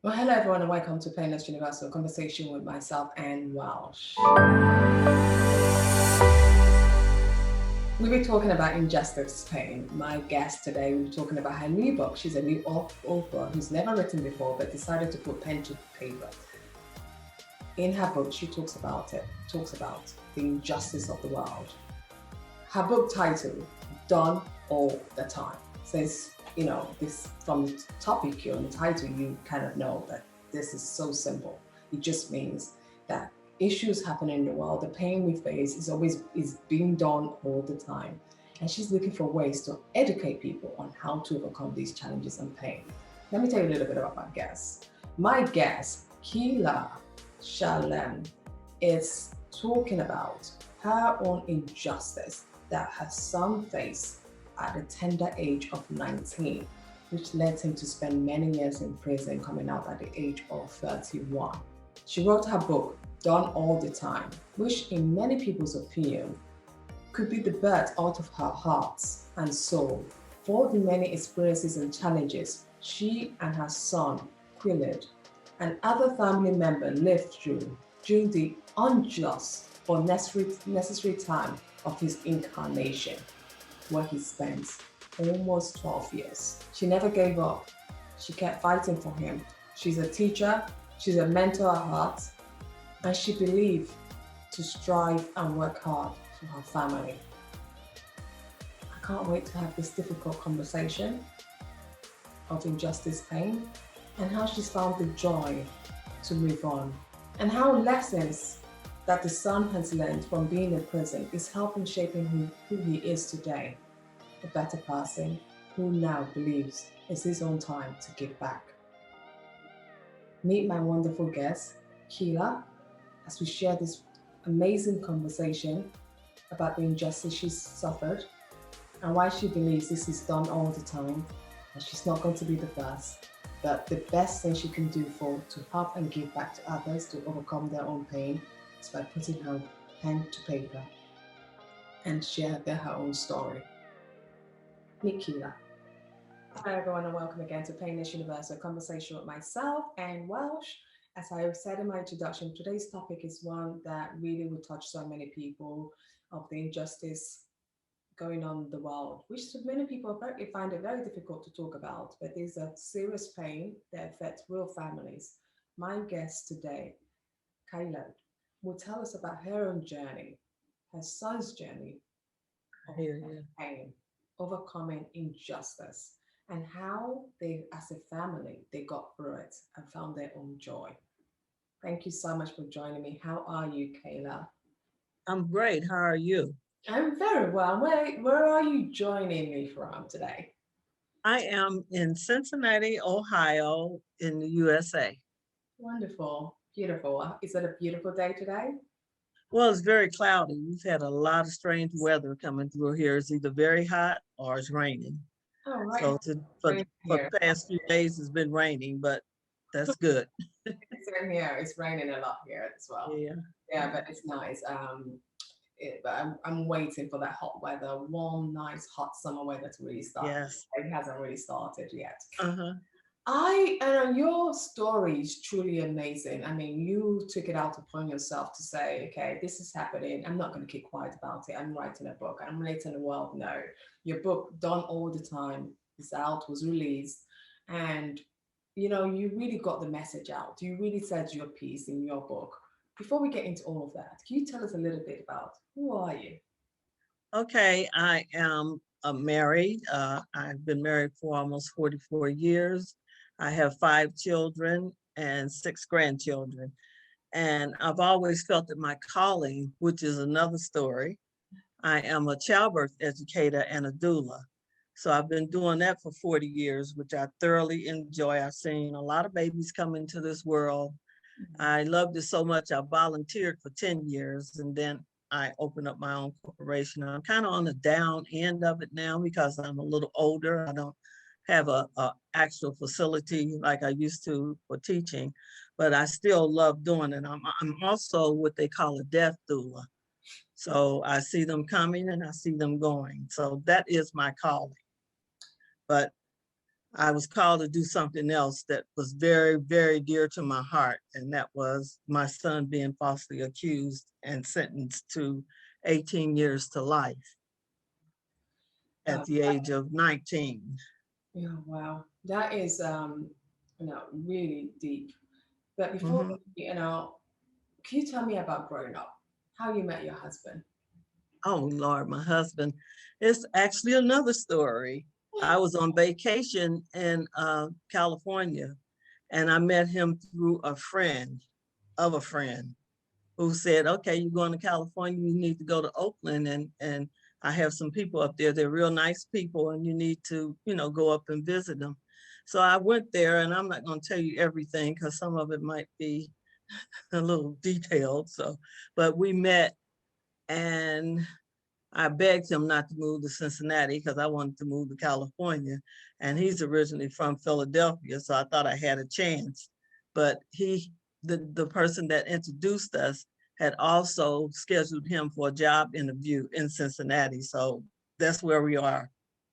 Well, hello everyone, and welcome to Painless Universal Conversation with myself and Welsh. We'll be talking about injustice pain. My guest today will be talking about her new book. She's a new author who's never written before but decided to put pen to paper. In her book, she talks about the injustice of the world. Her book title, Done All the Time, says, this from the topic here and the title, you kind of know that this is so simple. It just means that issues happen in the world, the pain we face is being done all the time. And she's looking for ways to educate people on how to overcome these challenges and pain. Let me tell you a little bit about my guest. My guest, Aqueelah Salaam, is talking about her own injustice that her son faced at the tender age of 19, which led him to spend many years in prison, coming out at the age of 31. She wrote her book, Done All the Time, which in many people's opinion could be the birth out of her heart and soul for the many experiences and challenges she and her son, Aqueelah, and other family members lived through during the unjust or necessary time of his incarnation, where he spent almost 12 years. She never gave up. She kept fighting for him. She's a teacher, she's a mentor at heart, and she believed to strive and work hard for her family. I can't wait to have this difficult conversation of injustice, pain, and how she's found the joy to move on, and how lessons that the son has learned from being in prison is helping shaping who he is today, a better person who now believes it's his own time to give back. Meet my wonderful guest, Aqueelah, as we share this amazing conversation about the injustice she's suffered and why she believes this is done all the time, and she's not going to be the first. But the best thing she can do to help and give back to others to overcome their own pain is by putting her pen to paper and share her own story. Meet Aqueelah. Hi everyone, and welcome again to Painless Universal Conversation with myself and Welsh. As I said in my introduction, today's topic is one that really will touch so many people, of the injustice going on in the world, which many people find it very difficult to talk about, but there's a serious pain that affects real families. My guest today, Aqueelah, will tell us about her own journey, her son's journey of pain, overcoming injustice, and how they, as a family, they got through it and found their own joy. Thank you so much for joining me. How are you, Aqueelah? I'm great. How are you? I'm very well. Where are you joining me from today? I am in Cincinnati, Ohio, in the USA. Wonderful. Beautiful. Is it a beautiful day today? Well, it's very cloudy. We've had a lot of strange weather coming through here. It's either very hot or it's raining. Oh, right. So Same for here. the past few days, it's been raining, but that's good. Same here. It's raining a lot here as well. Yeah. Yeah, but it's nice. But I'm waiting for that hot weather, warm, nice, hot summer weather to really start. Yes. It hasn't really started yet. Uh-huh. Your story is truly amazing. I mean, you took it out upon yourself to say, okay, this is happening. I'm not going to keep quiet about it. I'm writing a book. I'm letting the world know. Your book, Done All the Time, is out, was released. And, you really got the message out. You really said your piece in your book. Before we get into all of that, can you tell us a little bit about who are you? Okay. I am married. I've been married for almost 44 years. I have 5 children and 6 grandchildren. And I've always felt that my calling, which is another story, I am a childbirth educator and a doula. So I've been doing that for 40 years, which I thoroughly enjoy. I've seen a lot of babies come into this world. I loved it so much, I volunteered for 10 years and then I opened up my own corporation. I'm kind of on the down end of it now because I'm a little older. I don't have a actual facility like I used to for teaching, but I still love doing it. I'm also what they call a death doula. So I see them coming and I see them going. So that is my calling. But I was called to do something else that was very, very dear to my heart, and that was my son being falsely accused and sentenced to 18 years to life at Uh, the age of 19. yeah, wow. That is, really deep. But before, Mhm. can you tell me about growing up? How you met your husband? Oh Lord, my husband. It's actually another story. I was on vacation in California, and I met him through a friend of a friend who said, "Okay, you're going to California. You need to go to Oakland, and I have some people up there. They're real nice people, and you need to, go up and visit them." So I went there, and I'm not going to tell you everything because some of it might be a little detailed. So, but we met, and I begged him not to move to Cincinnati because I wanted to move to California. And he's originally from Philadelphia, so I thought I had a chance. But the person that introduced us had also scheduled him for a job interview in Cincinnati. So that's where we are.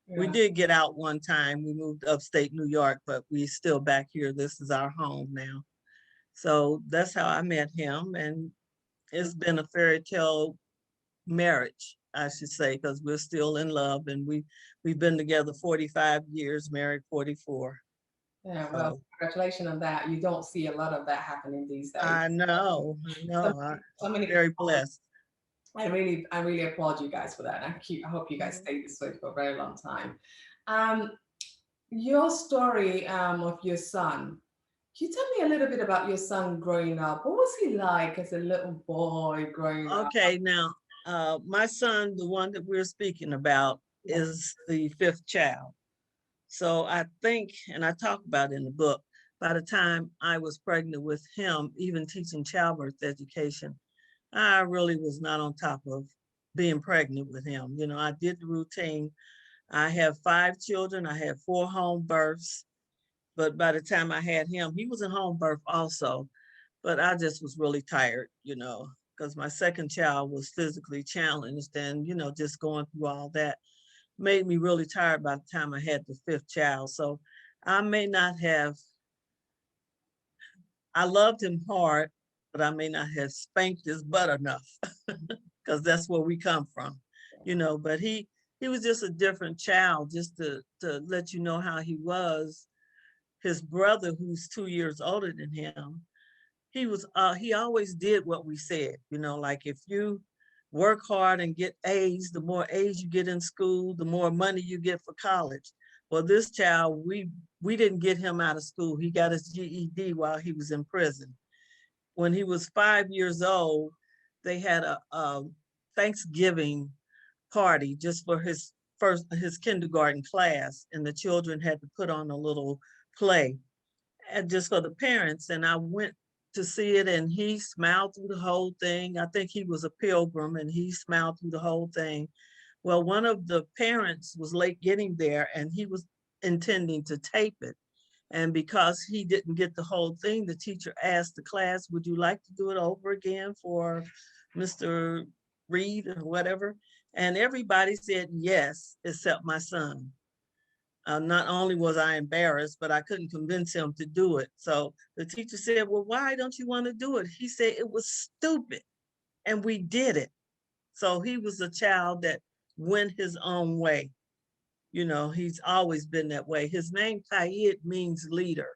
We Yeah. did get out one time. We moved upstate New York, but we still back here. This is our home now. So that's how I met him. And it's been a fairy tale marriage, I should say, because we're still in love, and we've been together 45 years, married 44. Yeah, well, So congratulations on that. You don't see a lot of that happening these days. I So, know, so many very people, blessed. I really applaud you guys for that. I hope you guys Mhm. stay this way for a very long time. Um, your story of your son. Can you tell me a little bit about your son growing up? What was he like as a little boy growing up? Okay, now, my son, the one that we're speaking about, Yes. is the fifth child. So I think, and I talk about it in the book, by the time I was pregnant with him, even teaching childbirth education, I really was not on top of being pregnant with him. I did the routine. I have 5 children. I had 4 home births. But by the time I had him, he was in home birth also. But I just was really tired, because my second child was physically challenged, and, just going through all that made me really tired by the time I had the fifth child. So I may not have, I loved him hard, but I may not have spanked his butt enough because that's where we come from, but he was just a different child, just to let you know how he was. His brother, who's 2 years older than him, he always did what we said, like if you work hard and get A's, the more A's you get in school, the more money you get for college. Well, this child, we didn't get him out of school. He got his GED while he was in prison. When he was 5 years old, they had a Thanksgiving party just for his kindergarten class, and the children had to put on a little play, and just for the parents. And I went to see it, and he smiled through the whole thing. I think he was a pilgrim, and he smiled through the whole thing. Well, one of the parents was late getting there, and he was intending to tape it. And because he didn't get the whole thing, the teacher asked the class, "Would you like to do it over again for Mr. Reed or whatever?" And everybody said yes, except my son. Not only was I embarrassed, but I couldn't convince him to do it. So the teacher said, "Well, why don't you want to do it?" He said it was stupid, and we did it. So he was a child that went his own way. He's always been that way. His name, Kayed, means leader.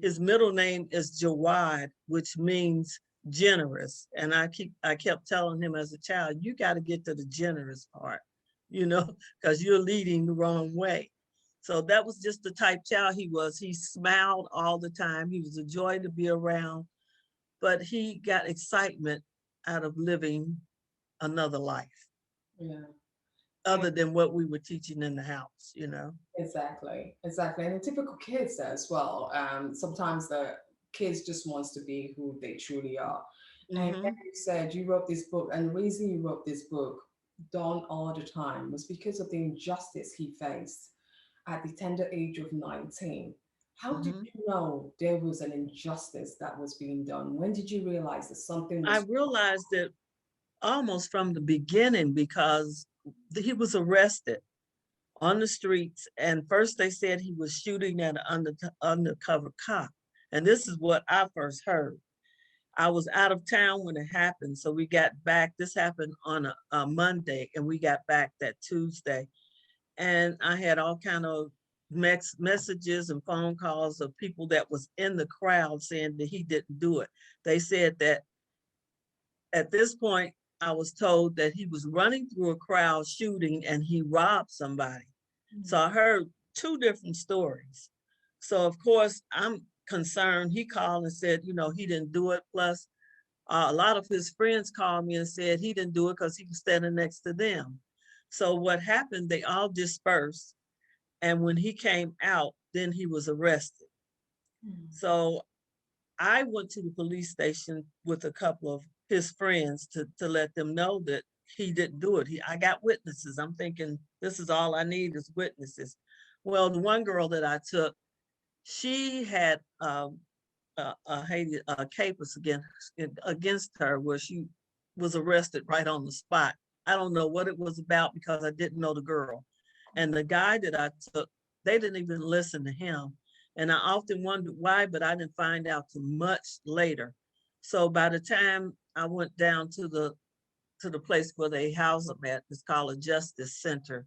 His middle name is Jawad, which means generous. And I kept telling him as a child, you got to get to the generous part, because you're leading the wrong way. So that was just the type child he was. He smiled all the time. He was a joy to be around, but he got excitement out of living another life Yeah. And other than what we were teaching in the house. exactly, exactly. And the typical kids as well. Sometimes the kids just wants to be who they truly are. And like Hmm. you said, you wrote this book, and the reason you wrote this book, Dawn all the time, was because of the injustice he faced at the tender age of 19. How did Hmm. you know there was an injustice that was being done? When did you realize that something I was realized that almost from the beginning because he was arrested on the streets. And first they said he was shooting at an undercover cop. And this is what I first heard. I was out of town when it happened. So we got back. This happened on a Monday, and we got back that Tuesday. And I had all kind of messages and phone calls of people that was in the crowd saying that he didn't do it. They said that at this point, I was told that he was running through a crowd shooting and he robbed somebody. So I heard two different stories. So of course, I'm concerned. He called and said, you know, he didn't do it. Plus, a lot of his friends called me and said he didn't do it because he was standing next to them. So what happened, they all dispersed. And when he came out, then he was arrested. So I went to the police station with a couple of his friends to let them know that he didn't do it. I got witnesses. I'm thinking this is all I need is witnesses. Well, the one girl that I took, she had a capus against her where she was arrested right on the spot. I don't know what it was about because I didn't know the girl. And the guy that I took, they didn't even listen to him. And I often wondered why, but I didn't find out too much later. So by the time I went down to the place where they house them at, it's called a justice center,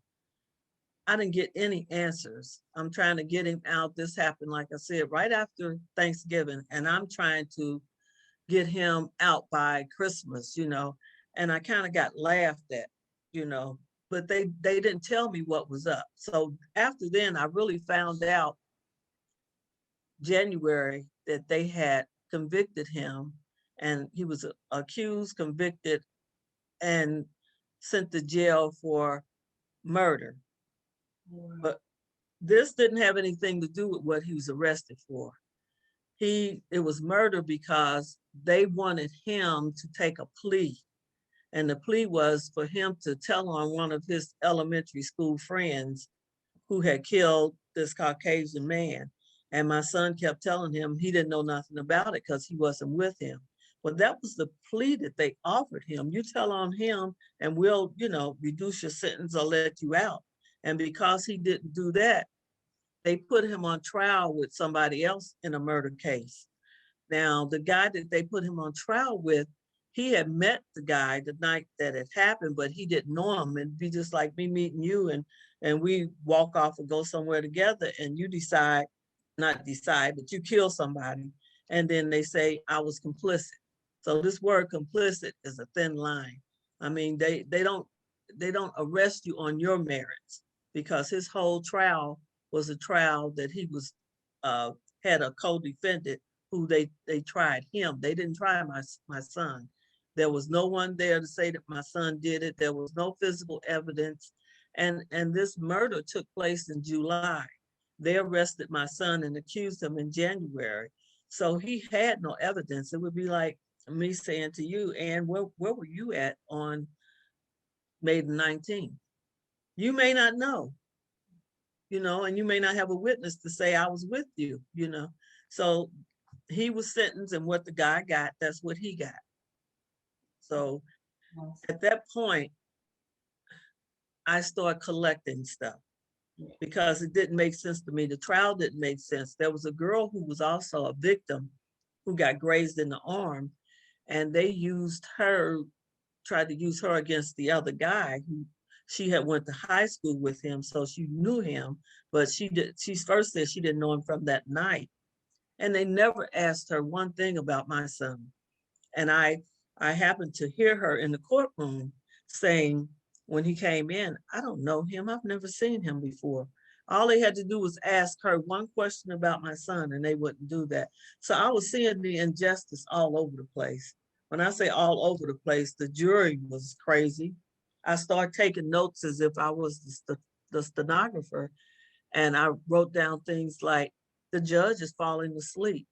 I didn't get any answers. I'm trying to get him out. This happened, like I said, right after Thanksgiving, and I'm trying to get him out by Christmas, you know, and I kind of got laughed at, you know, but they didn't tell me what was up. So after then, I really found out January that they had convicted him, and he was accused, convicted, and sent to jail for murder. But this didn't have anything to do with what he was arrested for. It was murder because they wanted him to take a plea. And the plea was for him to tell on one of his elementary school friends who had killed this Caucasian man. And my son kept telling him he didn't know nothing about it because he wasn't with him. Well, that was the plea that they offered him. You tell on him and we'll, you know, reduce your sentence or let you out. And because he didn't do that, they put him on trial with somebody else in a murder case. Now, the guy that they put him on trial with, he had met the guy the night that it happened, but he didn't know him. It'd be just like me meeting you and we walk off and go somewhere together and you not decide, but you kill somebody. And then they say, I was complicit. So this word complicit is a thin line. I mean, they don't arrest you on your merits because his whole trial was a trial that he was had a co-defendant who they tried him. They didn't try my son. There was no one there to say that my son did it. There was no physical evidence. And this murder took place in July. They arrested my son and accused him in January. So he had no evidence. It would be like me saying to you, Ann, where were you at on May the 19th? You may not know, you know, and you may not have a witness to say I was with you, you know. So he was sentenced, and what the guy got, that's what he got. So at that point, I started collecting stuff because it didn't make sense to me. The trial didn't make sense. There was a girl who was also a victim who got grazed in the arm, and they tried to use her against the other guy who she had went to high school with him, so she knew him, but she first said she didn't know him from that night. And they never asked her one thing about my son. And I happened to hear her in the courtroom saying, when he came in, I don't know him. I've never seen him before. All they had to do was ask her one question about my son, and they wouldn't do that. So I was seeing the injustice all over the place. When I say all over the place, the jury was crazy. I started taking notes as if I was the stenographer, and I wrote down things like, the judge is falling asleep.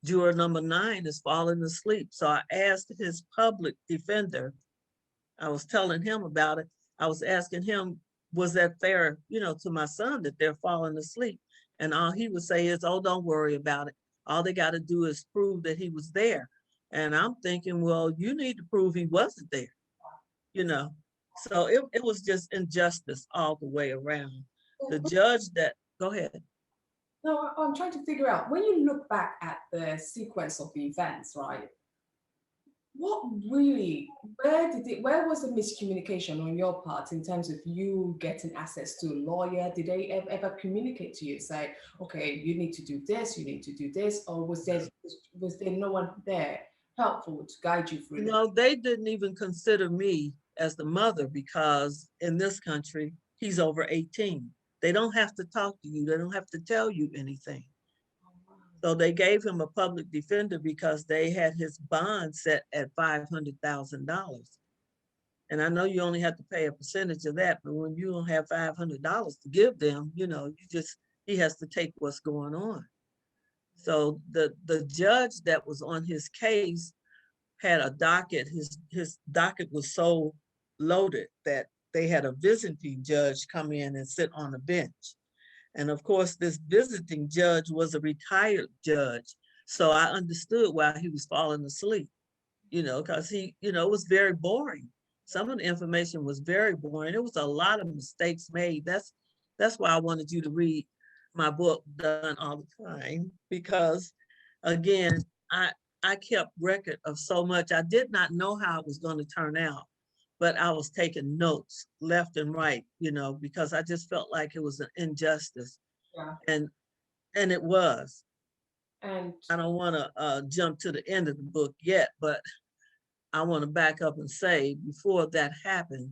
Juror number 9 is falling asleep. So I asked his public defender, I was telling him about it. I was asking him, was that fair, you know, to my son that they're falling asleep? And all he would say is, oh, don't worry about it. All they got to do is prove that he was there. And I'm thinking, well, you need to prove he wasn't there, you know? So it was just injustice all the way around. the judge that, go ahead. No, I'm trying to figure out, when you look back at the sequence of the events, right? What really, where was the miscommunication on your part in terms of you getting access to a lawyer? Did they ever communicate to you, say, okay, you need to do this, you need to do this, or was there no one there helpful to guide you through this? No, they didn't even consider me as the mother because in this country, he's over 18. They don't have to talk to you. They don't have to tell you anything. So they gave him a public defender because they had his bond set at $500,000. And I know you only have to pay a percentage of that, but when you don't have $500 to give them, he has to take what's going on. So the judge that was on his case had a docket. His docket was so loaded that they had a visiting judge come in and sit on the bench. And of course, this visiting judge was a retired judge. So I understood why he was falling asleep, because it was very boring. Some of the information was very boring. There was a lot of mistakes made. That's why I wanted you to read my book, Done All the Time, because again, I kept record of so much. I did not know how it was going to turn out, but I was taking notes left and right, because I just felt like it was an injustice. Yeah. And it was. And I don't want to jump to the end of the book yet, but I want to back up and say, before that happened,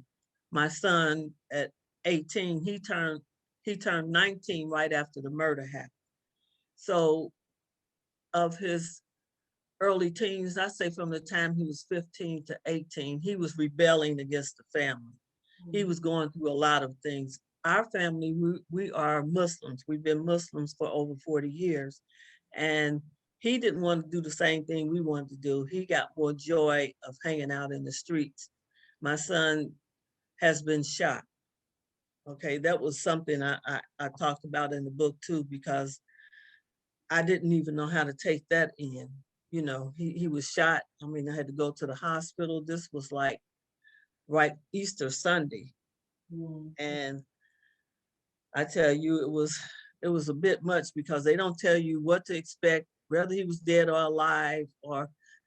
my son at 18, he turned 19 right after the murder happened. So of his early teens, I say from the time he was 15 to 18, he was rebelling against the family. He was going through a lot of things. Our family, we are Muslims. We've been Muslims for over 40 years. And he didn't want to do the same thing we wanted to do. He got more joy of hanging out in the streets. My son has been shot. Okay, that was something I talked about in the book too, because I didn't even know how to take that in. He was shot. I mean, I had to go to the hospital. This was like right Easter Sunday. And I tell you, it was a bit much because they don't tell you what to expect, whether he was dead or alive,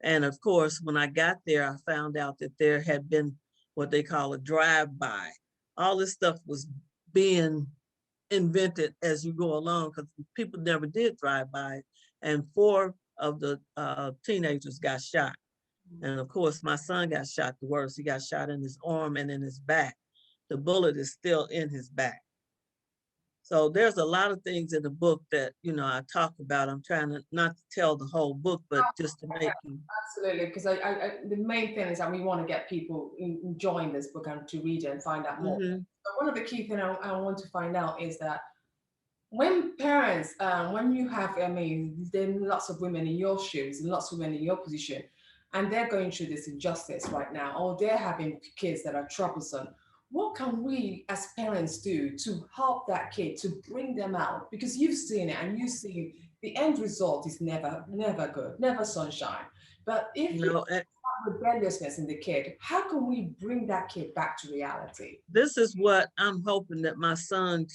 and of course, when I got there, I found out that there had been what they call a drive-by. All this stuff was being invented as you go along because people never did drive-by, and 4 of the teenagers got shot. And of course, my son got shot the worst. He got shot in his arm and in his back. The bullet is still in his back. So there's a lot of things in the book that, I talk about. I'm trying to not to tell the whole book, but just to make you. Absolutely, because the main thing is that we want to get people enjoying this book and to read it and find out more. But one of the key things I want to find out is that when parents, when you have, there are lots of women in your shoes and lots of women in your position, and they're going through this injustice right now, or they're having kids that are troublesome. What can we as parents do to help that kid, to bring them out? Because you've seen it and you see the end result is never good, never sunshine. But if you have rebelliousness in the kid, how can we bring that kid back to reality? This is what I'm hoping that my son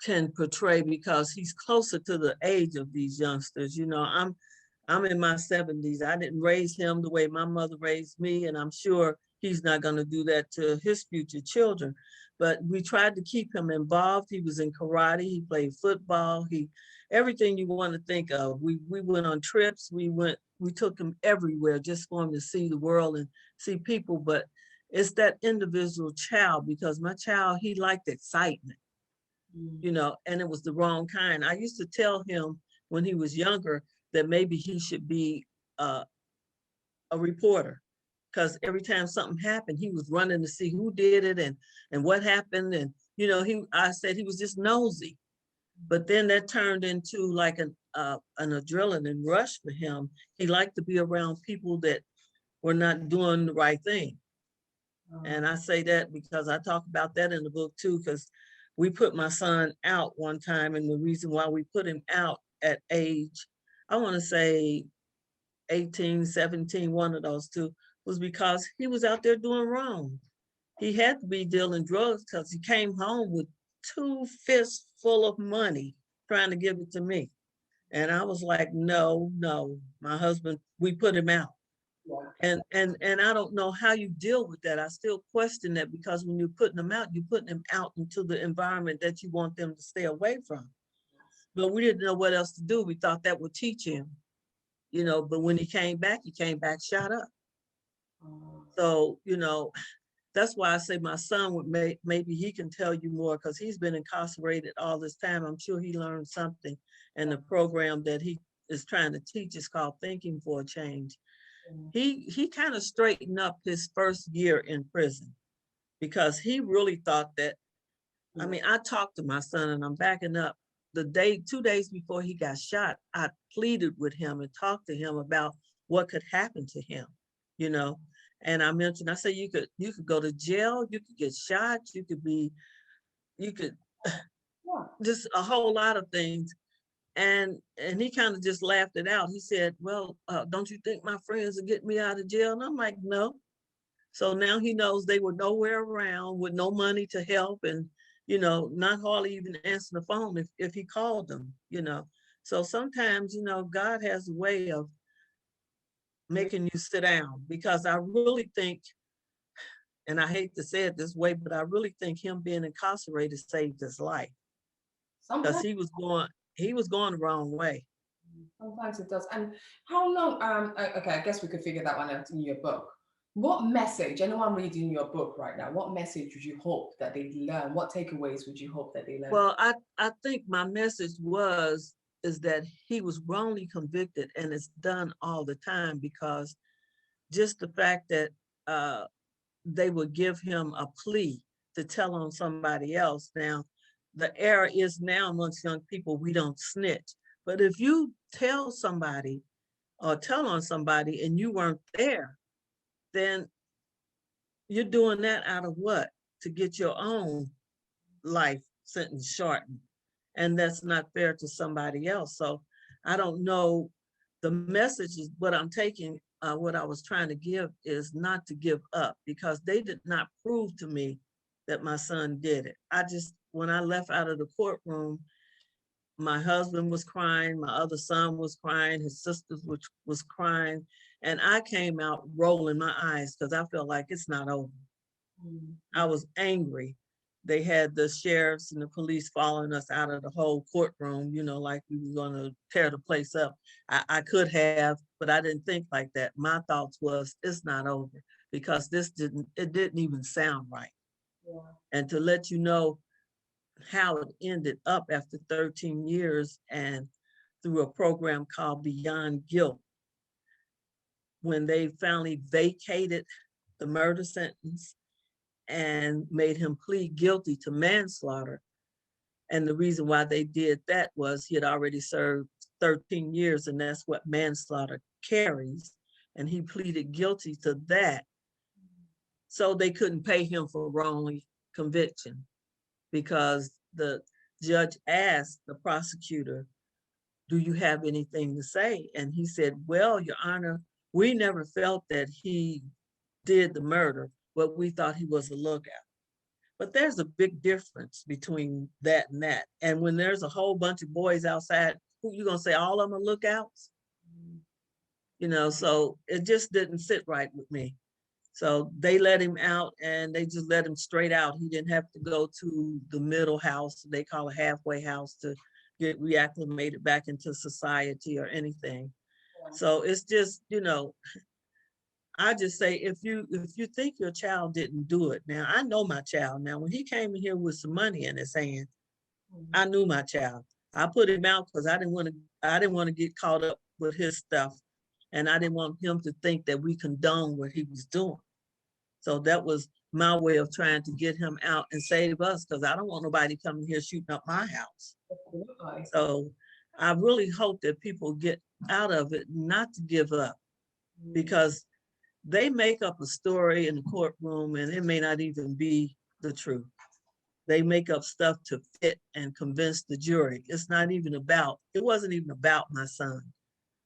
can portray, because he's closer to the age of these youngsters. I'm in my 70s. I didn't raise him the way my mother raised me, and I'm sure he's not going to do that to his future children. But we tried to keep him involved. He was in karate. He played football. Everything you want to think of. We went on trips. We took him everywhere just for him to see the world and see people. But it's that individual child, because my child, he liked excitement, and it was the wrong kind. I used to tell him when he was younger that maybe he should be a reporter, because every time something happened, he was running to see who did it and what happened. And, I said he was just nosy. But then that turned into like an adrenaline rush for him. He liked to be around people that were not doing the right thing. And I say that because I talk about that in the book too, because we put my son out one time, and the reason why we put him out at age, I want to say 18, 17, one of those two, was because he was out there doing wrong. He had to be dealing drugs because he came home with 2 fists full of money trying to give it to me. And I was like, no, no, my husband, we put him out. Yeah. And I don't know how you deal with that. I still question that, because when you're putting them out, you're putting them out into the environment that you want them to stay away from. But we didn't know what else to do. We thought that would teach him, but when he came back shot up. Oh, So, that's why I say my son would maybe he can tell you more, because he's been incarcerated all this time. I'm sure he learned something. And the program that he is trying to teach is called Thinking for a Change. He kind of straightened up his first year in prison, because he really thought that, I mean, I talked to my son, and I'm backing up. 2 days before he got shot, I pleaded with him and talked to him about what could happen to him, you know. And I mentioned, I said, you could go to jail, you could get shot, you could yeah. just a whole lot of things. And he kind of just laughed it out. He said, well, don't you think my friends will get me out of jail? And I'm like, no. So now he knows they were nowhere around with no money to help, and, not hardly even answer the phone if he called them. So sometimes, God has a way of making you sit down, because I really think, and I hate to say it this way, but I really think him being incarcerated saved his life, because Sometimes, he was going the wrong way. sometimes it does. And how long? Okay, I guess we could figure that one out in your book. What message? Anyone reading your book right now? What message would you hope that they learn? What takeaways would you hope that they learn? Well, I think my message is that he was wrongly convicted, and it's done all the time, because just the fact that they would give him a plea to tell on somebody else. Now, the error is now amongst young people, we don't snitch. But if you tell somebody or tell on somebody and you weren't there, then you're doing that out of what? To get your own life sentence shortened. And that's not fair to somebody else. So I don't know. The message is what I'm taking, what I was trying to give is not to give up, because they did not prove to me that my son did it. When I left out of the courtroom, my husband was crying, my other son was crying, his sisters was crying, and I came out rolling my eyes, because I felt like it's not over. I was angry. They had the sheriffs and the police following us out of the whole courtroom, like we were going to tear the place up. I could have, but I didn't think like that. My thoughts was, it's not over, because it didn't even sound right. Yeah. And to let you know how it ended up after 13 years, and through a program called Beyond Guilt, when they finally vacated the murder sentence and made him plead guilty to manslaughter. And the reason why they did that was he had already served 13 years, and that's what manslaughter carries. And he pleaded guilty to that. So they couldn't pay him for wrongly conviction, because the judge asked the prosecutor, do you have anything to say? And he said, well, Your Honor, we never felt that he did the murder, but we thought he was a lookout. But there's a big difference between that and that. And when there's a whole bunch of boys outside, who you gonna say all of them are lookouts? So it just didn't sit right with me. So they let him out, and they just let him straight out. He didn't have to go to the middle house, they call a halfway house, to get reacclimated back into society or anything. So it's just, I just say, if you think your child didn't do it, now I know my child. Now, when he came in here with some money in his hand, I knew my child. I put him out because I didn't want to get caught up with his stuff, and I didn't want him to think that we condoned what he was doing. So that was my way of trying to get him out and save us, because I don't want nobody coming here shooting up my house. So I really hope that people get out of it, not to give up, because they make up a story in the courtroom and it may not even be the truth. They make up stuff to fit and convince the jury. It wasn't even about my son.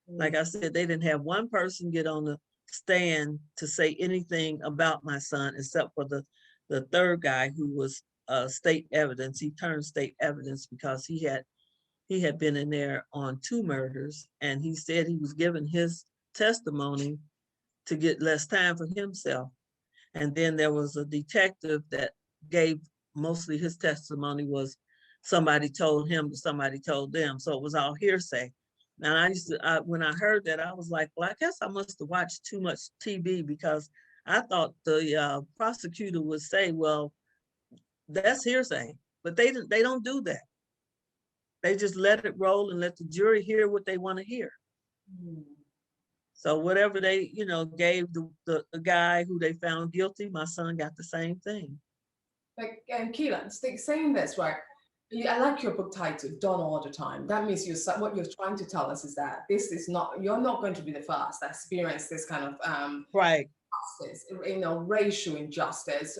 Like I said, they didn't have one person get on the stand to say anything about my son, except for the third guy who was state evidence. He turned state evidence because he had been in there on 2 murders, and he said he was giving his testimony to get less time for himself. And then there was a detective that gave mostly his testimony was somebody told him, somebody told them. So it was all hearsay. Now when I heard that, I was like, well, I guess I must have watched too much TV, because I thought the prosecutor would say, well, that's hearsay, but they don't do that. They just let it roll and let the jury hear what they want to hear. Hmm. So whatever they, gave the guy who they found guilty, my son got the same thing. Like, Keelan, saying this, right? I like your book title, Done All the Time. That means what you're trying to tell us is that this is not, you're not going to be the first to experience this kind of Right. justice, racial injustice.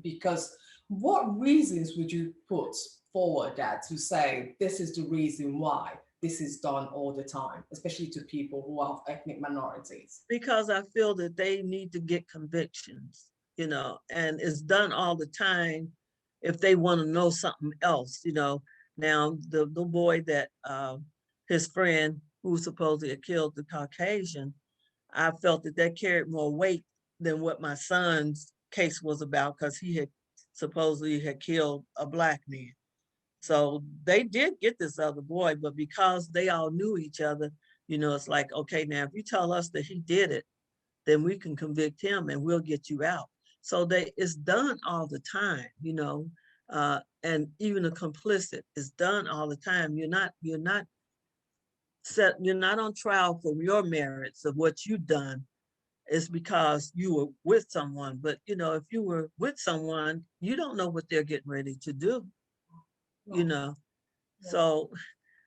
Because what reasons would you put forward that to say this is the reason why this is done all the time, especially to people who are of ethnic minorities? Because I feel that they need to get convictions, and it's done all the time if they want to know something else. Now the boy that his friend who supposedly had killed the Caucasian, I felt that carried more weight than what my son's case was about, because he had supposedly had killed a Black man. So they did get this other boy, but because they all knew each other, it's like, okay, now if you tell us that he did it, then we can convict him and we'll get you out. So it's done all the time, and even a complicit is done all the time. You're not on trial for your merits of what you've done. It's because you were with someone. But if you were with someone, you don't know what they're getting ready to do, you know. Yeah. So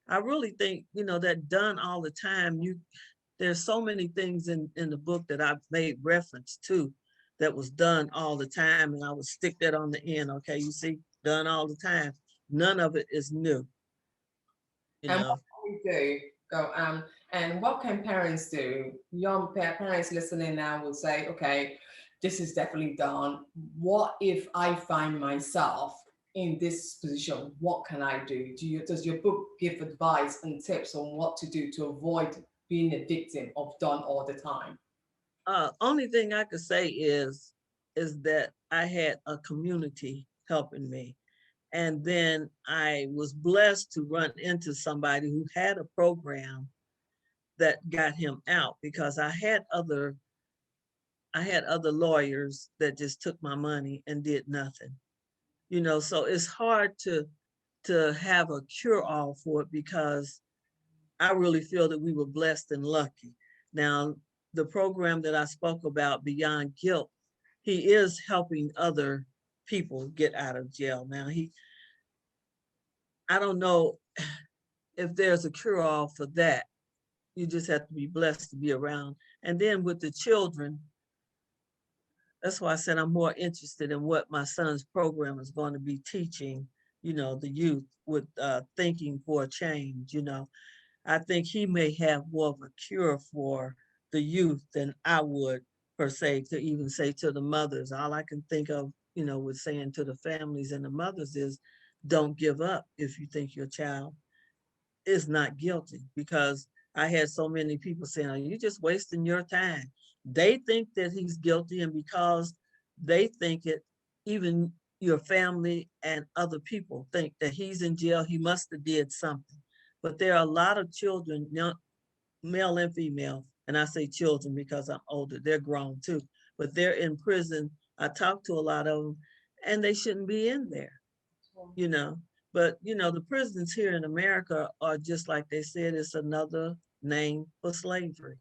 I really think, that done all the time. There's so many things in the book that I've made reference to that was done all the time, and I would stick that on the end. Okay, you see, done all the time. None of it is new. And what can we do? And what can parents do? Young parents listening now will say, okay, this is definitely done. What if I find myself in this position? What can I do? Does your book give advice and tips on what to do to avoid being a victim of done all the time? Only thing I could say is that I had a community helping me. And then I was blessed to run into somebody who had a program that got him out, because I had other lawyers that just took my money and did nothing. So it's hard to have a cure-all for it, because I really feel that we were blessed and lucky. Now, the program that I spoke about, Beyond Guilt, he is helping other people get out of jail. Now, I don't know if there's a cure-all for that. You just have to be blessed to be around. And then with the children, that's why I said I'm more interested in what my son's program is going to be teaching, the youth with thinking for a change. I think he may have more of a cure for the youth than I would, per se, to even say to the mothers. All I can think of, with saying to the families and the mothers is, don't give up if you think your child is not guilty. Because I had so many people saying, "Are you just wasting your time?" They think that he's guilty, and because they think it, even your family and other people think that he's in jail, he must have did something. But there are a lot of children, young, male and female, and I say children because I'm older, they're grown too, but they're in prison. I talk to a lot of them, and they shouldn't be in there, you know. But the prisons here in America are just like they said, it's another name for slavery.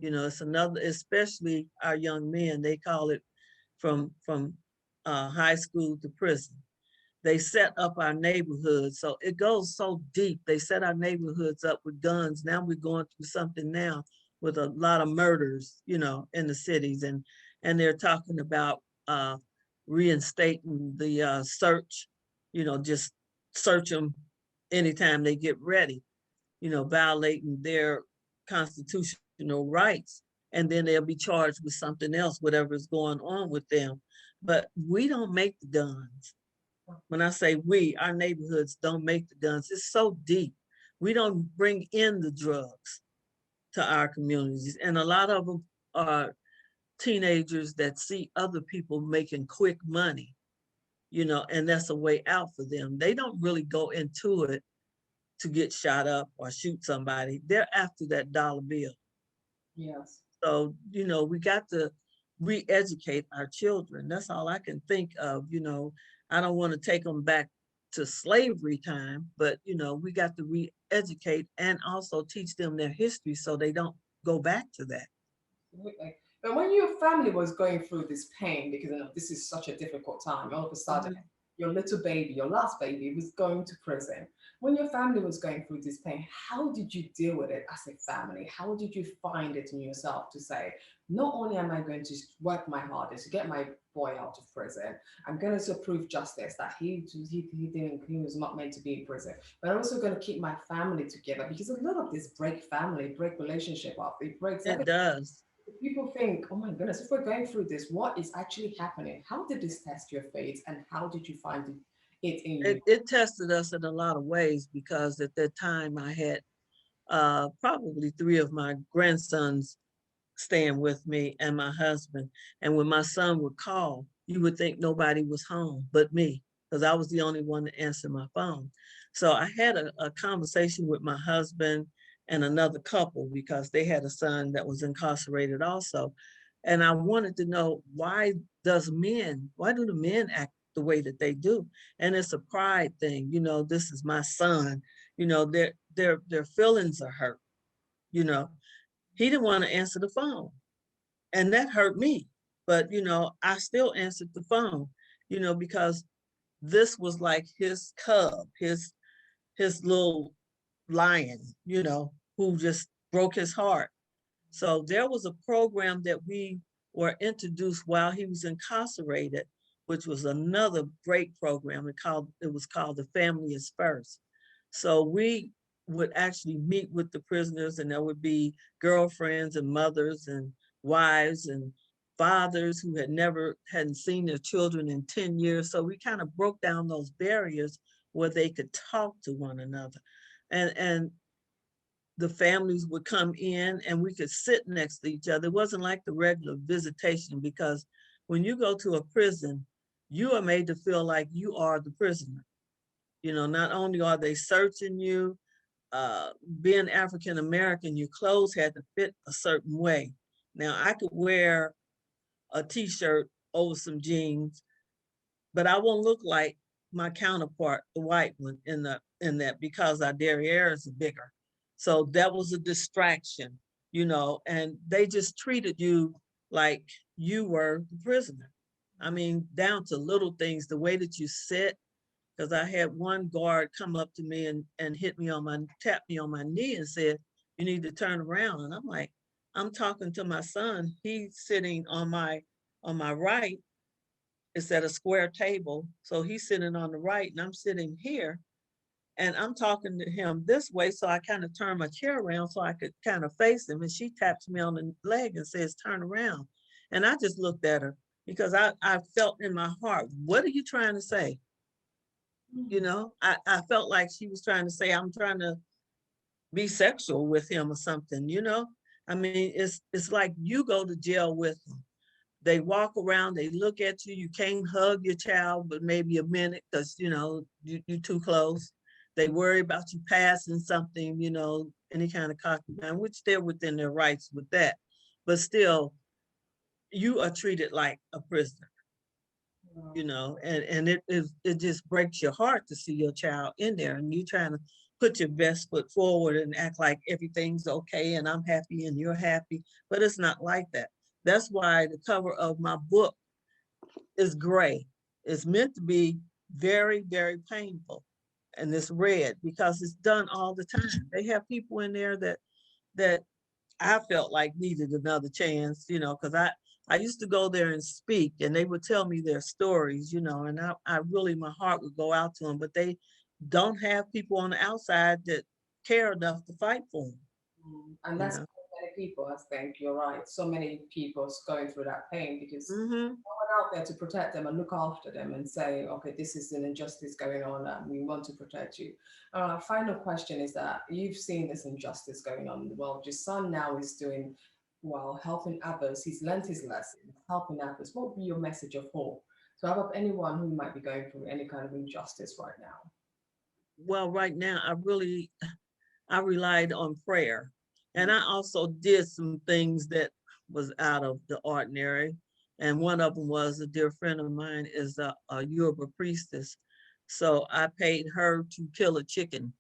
It's another, especially our young men, they call it from high school to prison. They set up our neighborhoods. So it goes so deep. They set our neighborhoods up with guns. Now we're going through something now with a lot of murders, in the cities. And they're talking about reinstating the search, just search them anytime they get ready, violating their constitutional rights. And then they'll be charged with something else, whatever is going on with them. But we don't make the guns. When I say we, our neighborhoods don't make the guns. It's so deep. We don't bring in the drugs to our communities. And a lot of them are teenagers that see other people making quick money, and that's a way out for them. They don't really go into it to get shot up or shoot somebody. They're after that dollar bill. Yes. So, we got to re-educate our children. That's all I can think of. I don't want to take them back to slavery time, but, we got to re-educate and also teach them their history so they don't go back to that. Absolutely. But when your family was going through this pain, because this is such a difficult time, all of a sudden, Mhm. your little baby, your last baby, was going to prison. When your family was going through this pain, how did you deal with it as a family? How did you find it in yourself to say, not only am I going to work my hardest to get my boy out of prison, I'm going to prove justice that he was not meant to be in prison, but I'm also going to keep my family together, because a lot of this break family, break relationship up, it breaks It everything. does. People think, oh my goodness, if we're going through this, what is actually happening? How did this test your faith, and how did you find it in you? It tested us in a lot of ways because at that time I had probably three of my grandsons staying with me and my husband. And when my son would call, you would think nobody was home but me, because I was the only one to answer my phone. So I had a conversation with my husband and another couple because they had a son that was incarcerated also. And I wanted to know, why do the men act the way that they do? And it's a pride thing, this is my son, their feelings are hurt, you know. He didn't want to answer the phone, and that hurt me. But I still answered the phone, because this was like his cub, his little lion, who just broke his heart. So there was a program that we were introduced while he was incarcerated, which was another great program. It was called The Family is First. So we would actually meet with the prisoners, and there would be girlfriends and mothers and wives and fathers who hadn't seen their children in 10 years. So we kind of broke down those barriers where they could talk to one another. And the families would come in and we could sit next to each other. It wasn't like the regular visitation, because when you go to a prison, you are made to feel like you are the prisoner. Not only are they searching you, uh, being African American, your clothes had to fit a certain way. Now I could wear a t-shirt over some jeans, but I won't look like my counterpart, the white one, in that, because our derriere is bigger. So that was a distraction, and they just treated you like you were the prisoner. I mean, down to little things, the way that you sit, because I had one guard come up to me and tap me on my knee and said, "You need to turn around." And I'm like, I'm talking to my son. He's sitting on my right. It's at a square table. So he's sitting on the right and I'm sitting here, and I'm talking to him this way. So I kind of turned my chair around so I could kind of face him. And she taps me on the leg and says, "Turn around." And I just looked at her because I felt in my heart, what are you trying to say? I felt like she was trying to say, I'm trying to be sexual with him or something. I mean, it's like you go to jail with them. They walk around, they look at you, you can't hug your child, but maybe a minute because, you're too close. They worry about you passing something, any kind of concubine, which they're within their rights with that. But still, you are treated like a prisoner. And it just breaks your heart to see your child in there, and you trying to put your best foot forward and act like everything's okay and I'm happy and you're happy, but it's not like that. That's why the cover of my book is gray. It's meant to be very, very painful, and it's red because it's done all the time. They have people in there that I felt like needed another chance, because I used to go there and speak, and they would tell me their stories, and I really, my heart would go out to them, but they don't have people on the outside that care enough to fight for them, And you that's know. many people, I think you're right. So many people going through that pain because Mm-hmm. out there to protect them and look after them and say, okay, this is an injustice going on and we want to protect you. Final question is that you've seen this injustice going on in the world. Your son now is doing well, helping others. He's learned his lesson, helping others. What would be your message of hope to help anyone who might be going through any kind of injustice right now? Well, right now, I relied on prayer. And I also did some things that was out of the ordinary. And one of them was a dear friend of mine is a Yoruba priestess. So I paid her to kill a chicken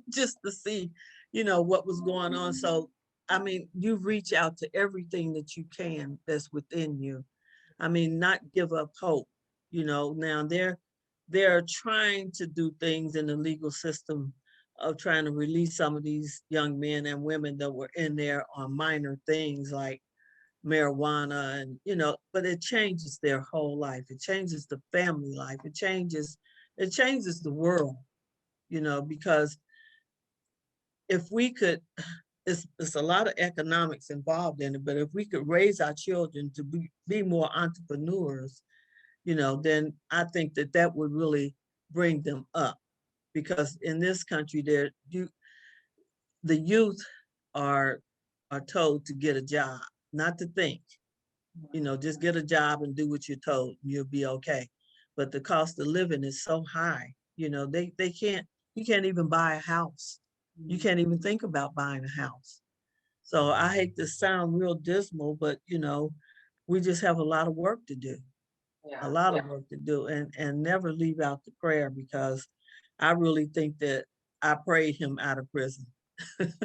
just to see, what was going on. So, I mean, you reach out to everything that you can that's within you. I mean, not give up hope. Now they're trying to do things in the legal system of trying to release some of these young men and women that were in there on minor things like marijuana and but it changes their whole life. It changes the family life. It changes the world, because if we could, it's a lot of economics involved in it, but if we could raise our children to be more entrepreneurs, then I think that would really bring them up. Because in this country, the youth are told to get a job, not to think. Just get a job and do what you're told, and you'll be okay. But the cost of living is so high. They can't. You can't even buy a house. You can't even think about buying a house. So I hate to sound real dismal, but we just have a lot of work to do. A Yeah. lot of work to do, and never leave out the prayer, because I really think that I prayed him out of prison. Okay.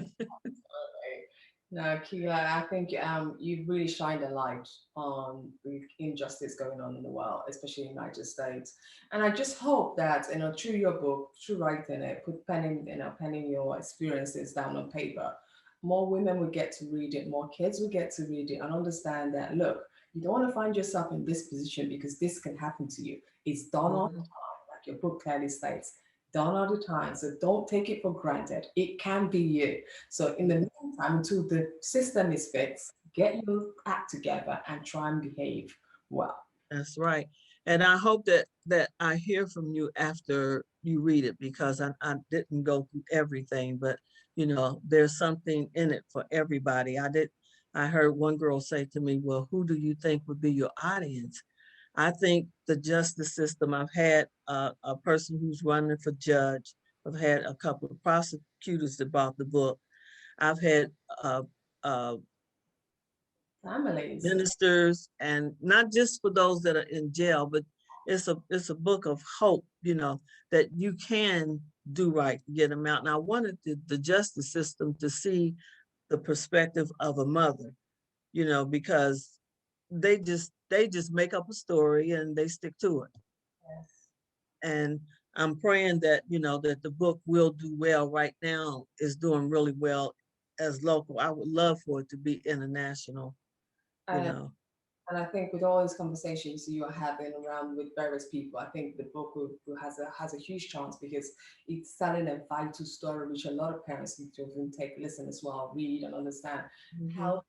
No, Keela, I think you've really shined a light on the injustice going on in the world, especially in the United States. And I just hope that, through your book, through writing it, penning your experiences down on paper, more women will get to read it, more kids will get to read it and understand that, look, you don't want to find yourself in this position because this can happen to you. It's done all the Mhm. time, like your book clearly states, done all the time. So don't take it for granted. It can be you. So in the meantime, until the system is fixed, get your act together and try and behave well. That's right. And I hope that I hear from you after you read it, because I didn't go through everything, but there's something in it for everybody. I heard one girl say to me, well, who do you think would be your audience? I think the justice system. I've had a person who's running for judge. I've had a couple of prosecutors that bought the book. I've had uh, uh, Families. ministers, and not just for those that are in jail, but it's a book of hope, that you can do right to get them out. And I wanted the justice system to see the perspective of a mother, because they just make up a story and they stick to it. Yes. And I'm praying that that the book will do well. Right now is doing really well as local. I would love for it to be international, you And know. And I think with all these conversations you are having around with various people, I think the book has a huge chance because it's telling a vital story which a lot of parents need to even take listen as well, read and understand Mhm. how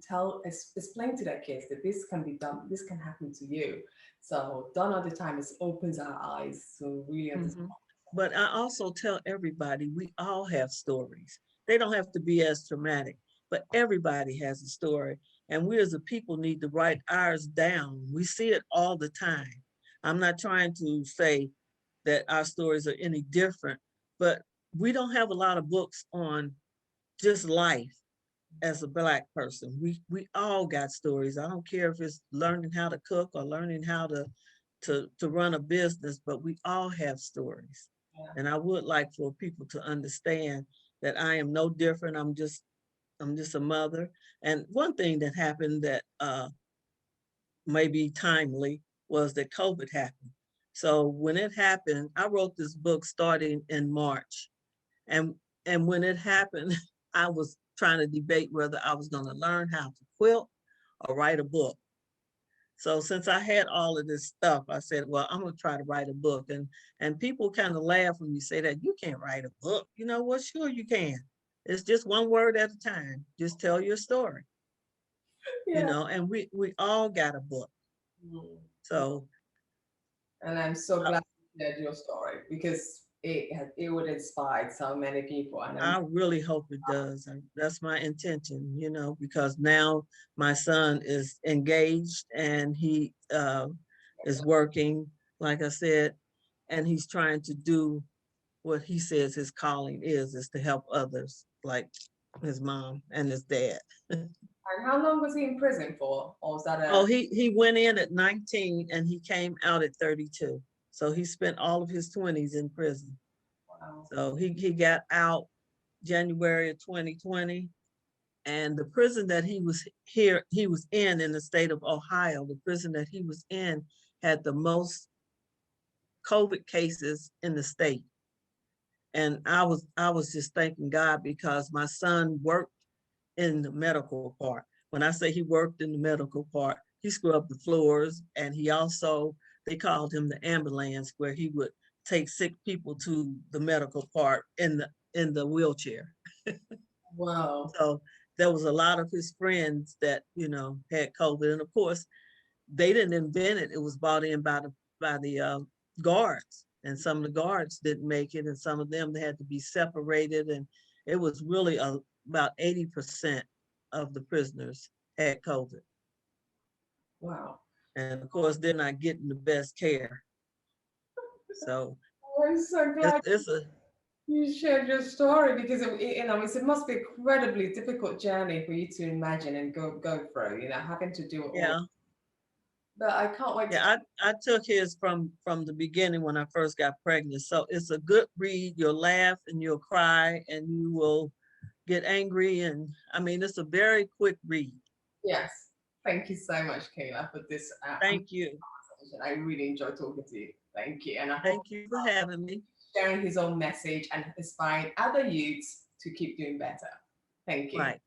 to explain to their kids that this can be done, this can happen to you. So done all the time, it opens our eyes to really understand. Mhm. But I also tell everybody we all have stories. They don't have to be as traumatic, but everybody has a story. And we as a people need to write ours down. We see it all the time. I'm not trying to say that our stories are any different, but we don't have a lot of books on just life as a Black person. We all got stories. I don't care if it's learning how to cook or learning how to run a business, but we all have stories. Yeah. And I would like for people to understand that I am no different. I'm just a mother. And one thing that happened that may be timely was that COVID happened. So when it happened, I wrote this book starting in March. And and when it happened, I was trying to debate whether I was going to learn how to quilt or write a book. So since I had all of this stuff, I said, well, I'm going to try to write a book. And people kind of laugh when you say that you can't write a book. You know what? Sure you can. It's just one word at a time. Just tell your story, Yeah. and we all got a book. Mm. So And I'm so I, glad you shared your story because it would inspire so many people. And I'm I really hope it does. That's my intention, because now my son is engaged and he is working, like I said, and he's trying to do what he says his calling is to help others, like his mom and his dad. and how long was he in prison for? Or was that Oh, a he went in at 19 and he came out at 32. So he spent all of his 20s in prison. wow. So he got out January of 2020. And the prison that he was in the state of Ohio, the prison that he was in had the most COVID cases in the state. And I was just thanking God because my son worked in the medical part. When I say he worked in the medical part, he scrubbed the floors, and he also, they called him the ambulance, where he would take sick people to the medical part in the wheelchair. Wow. So there was a lot of his friends that had COVID, and of course they didn't invent it. It was brought in by the guards, and some of the guards didn't make it, and some of them had to be separated, and it was really about 80% of the prisoners had COVID, Wow. and of course they're not getting the best care. So I'm so it's glad it's a you shared your story because it must be an incredibly difficult journey for you to imagine and go through, having to do it all. yeah. But I can't wait to Yeah, I took his from the beginning when I first got pregnant. So it's a good read. You'll laugh and you'll cry and you will get angry. And I mean, it's a very quick read. yes. Thank you so much, Kayla, for this Thank you. conversation. I really enjoyed talking to you. Thank you. And I hope Thank you for having me. sharing his own message and inspiring other youths to keep doing better. Thank you. Right.